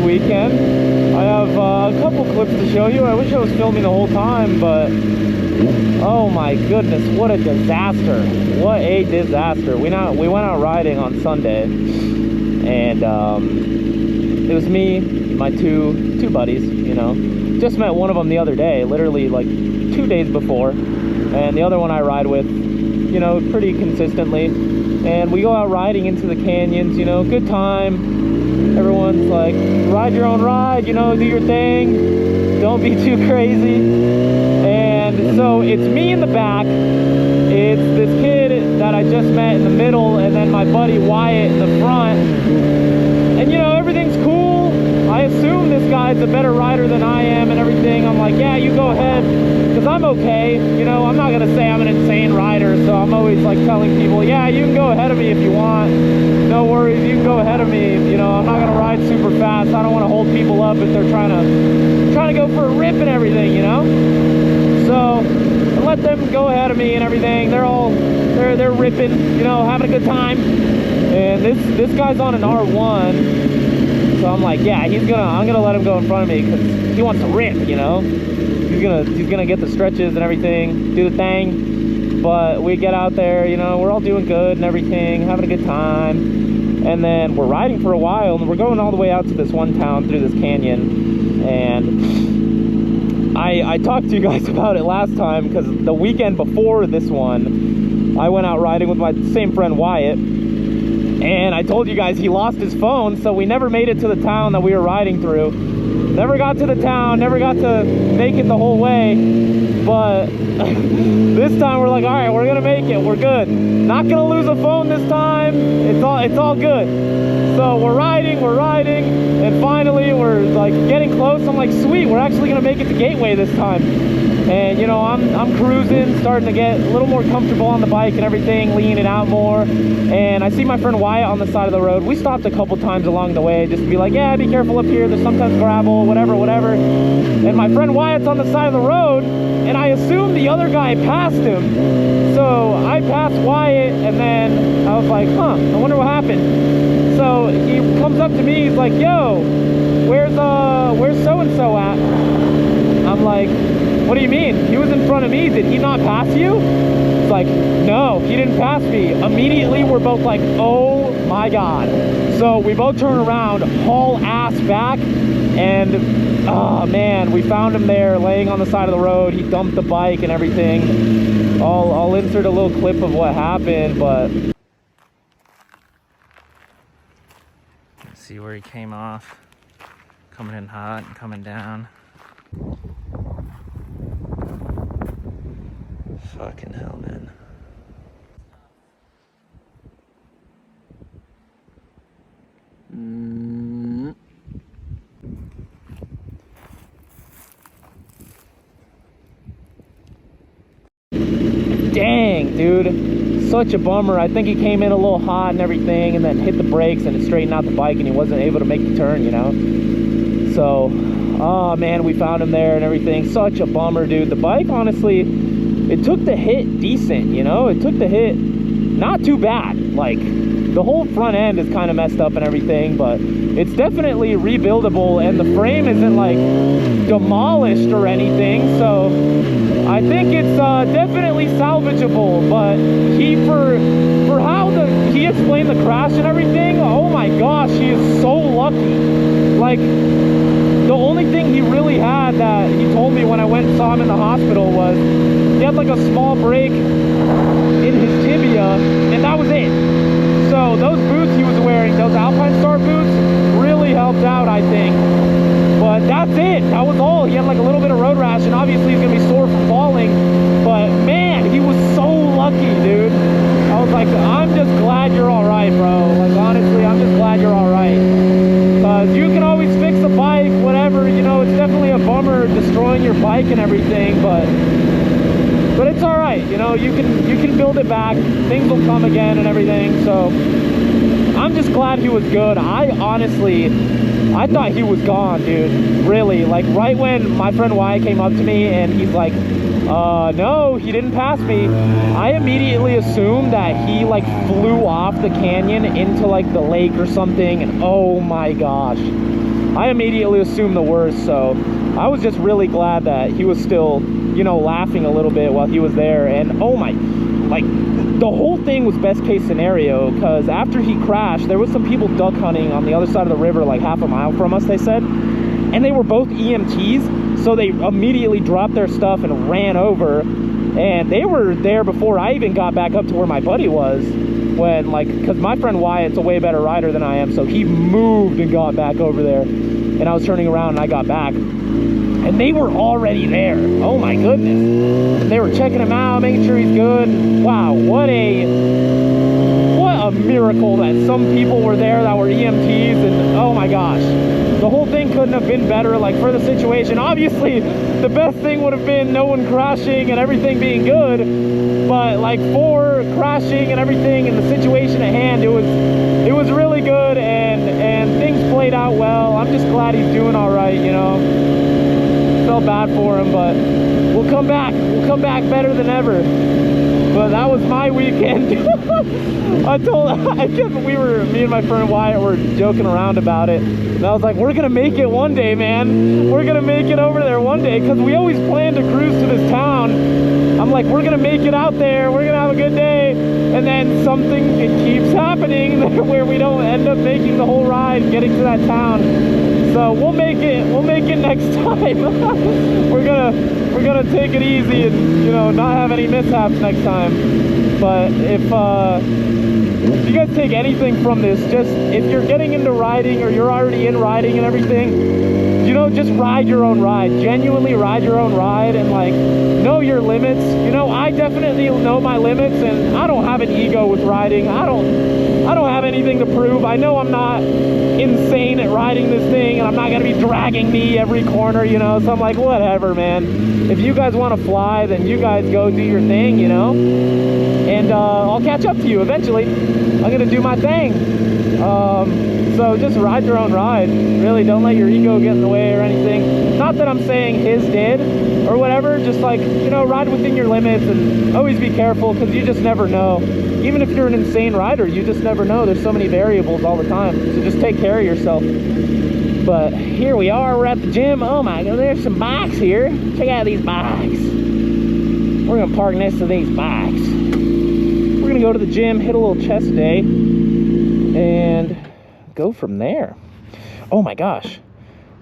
weekend. I have a couple clips to show you. I wish I was filming the whole time, but oh my goodness, what a disaster. What a disaster. We went out riding on Sunday, and it was me, my two buddies, you know. Just met one of them the other day, literally like 2 days before, and the other one I ride with, you know, pretty consistently. And we go out riding into the canyons, you know, good time. Everyone's like, ride your own ride, you know, do your thing, don't be too crazy. And so it's me in the back, it's this kid that I just met in the middle, and then my buddy Wyatt in the front. And you know, everything's cool. I assume this guy's a better rider than I am and everything. I'm like, yeah, you go ahead, because I'm okay. You know, I'm not gonna say I'm an insane rider, so I'm always like telling people, yeah, you can go ahead of me if you want. No worries, you can go ahead of me. You know, I'm not gonna ride super fast. I don't want to hold people up if they're trying to go for a rip and everything, you know. So I let them go ahead of me and everything. They're ripping, you know, having a good time. And this guy's on an R1. So I'm like, yeah, I'm gonna let him go in front of me because he wants to rip, you know. He's gonna get the stretches and everything, do the thing. But we get out there, you know, we're all doing good and everything, having a good time. And then we're riding for a while, and we're going all the way out to this one town through this canyon. And I talked to you guys about it last time, because the weekend before this one, I went out riding with my same friend Wyatt. And I told you guys he lost his phone, so we never made it to the town that we were riding through. Never got to the town, never got to make it the whole way. But this time we're like, all right, we're gonna make it, we're good. Not gonna lose a phone this time, it's all good. So we're riding, and finally we're like getting close. I'm like, sweet, we're actually gonna make it to Gateway this time. And you know, I'm cruising, starting to get a little more comfortable on the bike and everything, leaning out more. And I see my friend Wyatt on the side of the road. We stopped a couple times along the way just to be like, yeah, be careful up here, there's sometimes gravel, whatever. And my friend Wyatt's on the side of the road, and I assumed the other guy passed him. So I passed Wyatt, and then I was like, huh, I wonder what happened. So he comes up to me, he's like, yo, where's so-and-so at? I'm like, what do you mean? He was in front of me. Did he not pass you? It's like, no, he didn't pass me. Immediately, we're both like, oh my God. So we both turn around, haul ass back, and oh man, we found him there laying on the side of the road. He dumped the bike and everything. I'll insert a little clip of what happened, but see where he came off. Coming in hot and coming down. Fucking hell, man. Dang, dude. Such a bummer. I think he came in a little hot and everything, and then hit the brakes, and it straightened out the bike, and he wasn't able to make the turn, you know? So, oh man, we found him there and everything. Such a bummer, dude. The bike, honestly, it took the hit decent, you know? It took the hit not too bad. Like, the whole front end is kind of messed up and everything, but it's definitely rebuildable, and the frame isn't like demolished or anything, so I think it's definitely salvageable. But for how he explained the crash and everything, oh my gosh, he is so lucky. Like, the only thing he really had that he told me when I went and saw him in the hospital was he had like a small break in his tibia, and that was it. So those boots he was wearing, those Alpine Star boots, really helped out, I think. But that's it. That was all. He had like a little bit of road rash, and obviously he's gonna be sore from falling. But man, he was so lucky, dude. I was like, I'm just glad you're all right, bro. Like, honestly, I'm just glad you're all right. Because you can always fix a bike, whatever. You know, it's definitely a bummer destroying your bike and everything, but it's all right. You know, you can build it back. Things will come again and everything. So I'm just glad he was good. I thought he was gone, dude. Really, like right when my friend Wyatt came up to me and he's like, no, he didn't pass me, I immediately assumed that he like flew off the canyon into like the lake or something, and oh my gosh, I immediately assumed the worst. So I was just really glad that he was still, you know, laughing a little bit while he was there. And oh my, like, the whole thing was best case scenario, because after he crashed, there was some people duck hunting on the other side of the river, like half a mile from us, they said, and they were both EMTs, so they immediately dropped their stuff and ran over, and they were there before I even got back up to where my buddy was, when, like, because my friend Wyatt's a way better rider than I am, so he moved and got back over there, and I was turning around and I got back, and they were already there. Oh my goodness. They were checking him out, making sure he's good. Wow, what a miracle that some people were there that were EMTs, and oh my gosh. The whole thing couldn't have been better, like, for the situation. Obviously, the best thing would have been no one crashing and everything being good, but like for crashing and everything and the situation at hand, it was really good, and things played out well. I'm just glad he's doing all right, you know. Felt bad for him, but we'll come back better than ever. But that was my weekend. Me and my friend Wyatt were joking around about it, and I was like, we're gonna make it one day, man. We're gonna make it over there one day, because we always plan to cruise to this town. I'm like, we're gonna make it out there, we're gonna have a good day, and then something, it keeps happening where we don't end up making the whole ride, getting to that town. So we'll make it next time. we're gonna take it easy and, you know, not have any mishaps next time. But if you guys take anything from this, just if you're getting into riding or you're already in riding and everything, you know, just ride your own ride. Genuinely ride your own ride, and like, know your limits. You know, I definitely know my limits, and I don't have an ego with riding. I don't have anything to prove. I know I'm not insane at riding this thing, and I'm not gonna be dragging me every corner, you know. So I'm like, whatever, man. If you guys want to fly, then you guys go do your thing, you know. And I'll catch up to you eventually. I'm gonna do my thing. So just ride your own ride. Really, don't let your ego get in the way or anything. Not that I'm saying his did or whatever. Just, like, you know, ride within your limits, and always be careful, because you just never know. Even if you're an insane rider, you just never know. There's so many variables all the time. So just take care of yourself. But here we are. We're at the gym. Oh my god, there's some bikes here. Check out these bikes. We're gonna park next to these bikes. We're gonna go to the gym, hit a little chest day, and go from there. Oh my gosh,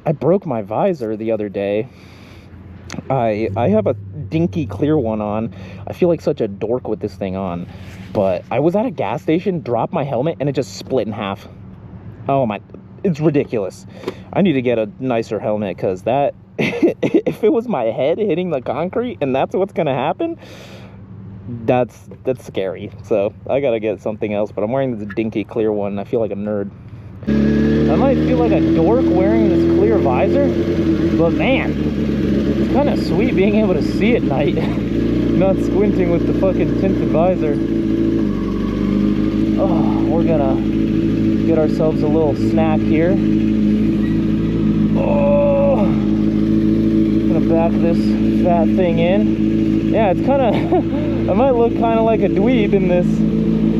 I broke my visor the other day. I have a dinky clear one on. I feel like such a dork with this thing on, but I was at a gas station, dropped my helmet, and it just split in half. Oh my, it's ridiculous. I need to get a nicer helmet, because that if it was my head hitting the concrete and that's what's gonna happen, that's scary. So I gotta get something else, but I'm wearing this dinky clear one. I feel like a nerd. I might feel like a dork wearing this clear visor, but man, it's kind of sweet being able to see at night. Not squinting with the fucking tinted visor. Oh, we're gonna get ourselves a little snack here. Oh, gonna back this fat thing in. Yeah, it's kind of I might look kind of like a dweeb in this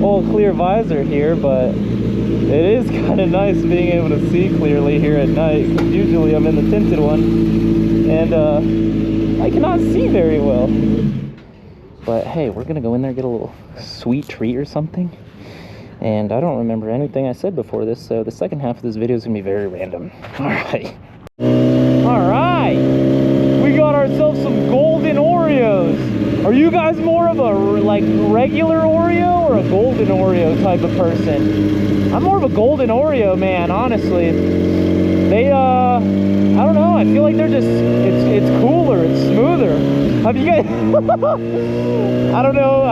all clear visor here, but it is kind of nice being able to see clearly here at night, because usually I'm in the tinted one and I cannot see very well. But hey, we're gonna go in there, get a little sweet treat or something. And I don't remember anything I said before this, so the second half of this video is gonna be very random. Alright, we got ourselves some golden Oreos. Are you guys more of a like regular Oreo or a golden Oreo type of person? I'm more of a golden Oreo man, honestly. They I don't know, I feel like they're just, it's cooler, it's smoother. Have you guys I don't know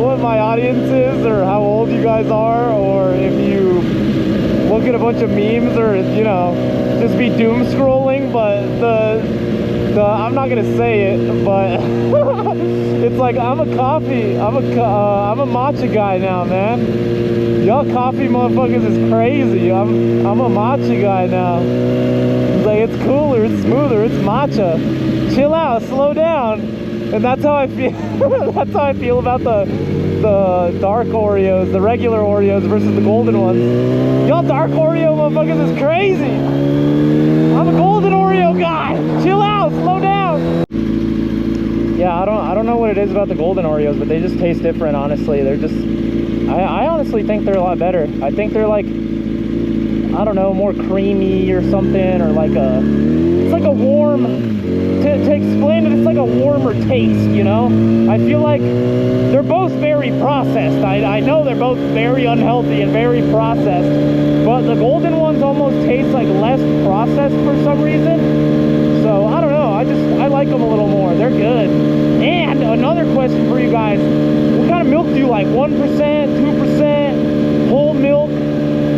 what my audience is, or how old you guys are, or if you look at a bunch of memes, or, you know, just be doom scrolling, but I'm not gonna say it, but it's like I'm a matcha guy now, man. Y'all coffee motherfuckers is crazy. I'm a matcha guy now. It's like it's cooler, it's smoother, it's matcha. Chill out, slow down. And that's how I feel. That's how I feel about the dark Oreos, the regular Oreos versus the golden ones. Y'all dark Oreo motherfuckers is crazy. I'm a golden Oreo guy. Chill out, slow down. Yeah, I don't know what it is about the golden Oreos, but they just taste different, honestly. They're just, I honestly think they're a lot better. I think they're like, I don't know, more creamy or something, or like it's like a warm, to explain it, it's like a warmer taste, you know? I feel like they're both very processed. I know they're both very unhealthy and very processed, but the golden ones almost taste like less processed for some reason. So, I don't know, I like them a little more. They're good. And another question for you guys, what kind of milk do you like? 1%, 2%, whole milk,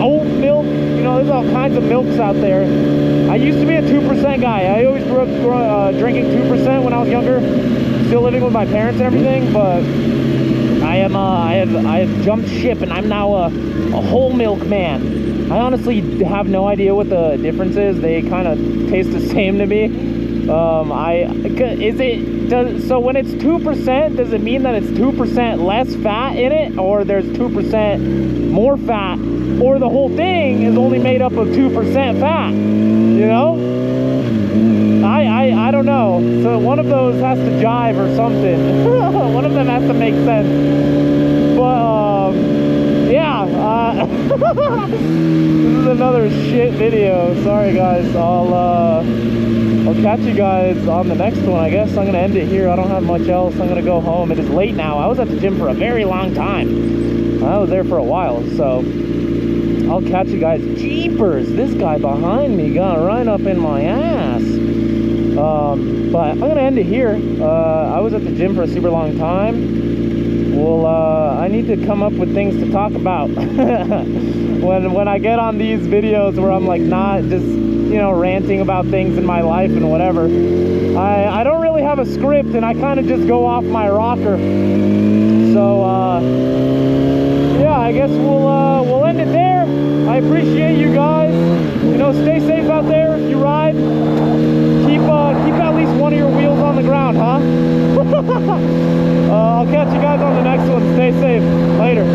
oat milk? You know, there's all kinds of milks out there. I used to be a 2% guy. I always grew up drinking 2% when I was younger, still living with my parents and everything, but I have jumped ship and I'm now a whole milk man. I honestly have no idea what the difference is. They kind of taste the same to me. So when it's 2%, does it mean that it's 2% less fat in it, or there's 2% more fat, or the whole thing is only made up of 2% fat? You know? I don't know. So one of those has to jive or something. One of them has to make sense. But yeah, this is another shit video. Sorry guys. I'll catch you guys on the next one. I guess I'm gonna end it here. I don't have much else. I'm gonna go home. It is late now. I was at the gym for a very long time. I was there for a while, so I'll catch you guys. Jeepers, this guy behind me got right up in my ass. But I'm gonna end it here. I was at the gym for a super long time. Well, I need to come up with things to talk about when I get on these videos where I'm like not just, you know, ranting about things in my life and whatever. I don't really have a script, and I kind of just go off my rocker. So yeah, I guess we'll end it there. I appreciate you guys. You know, stay safe out there. If you ride, keep at least one of your wheels on the ground, huh? I'll catch you guys on the next one. Stay safe. Later.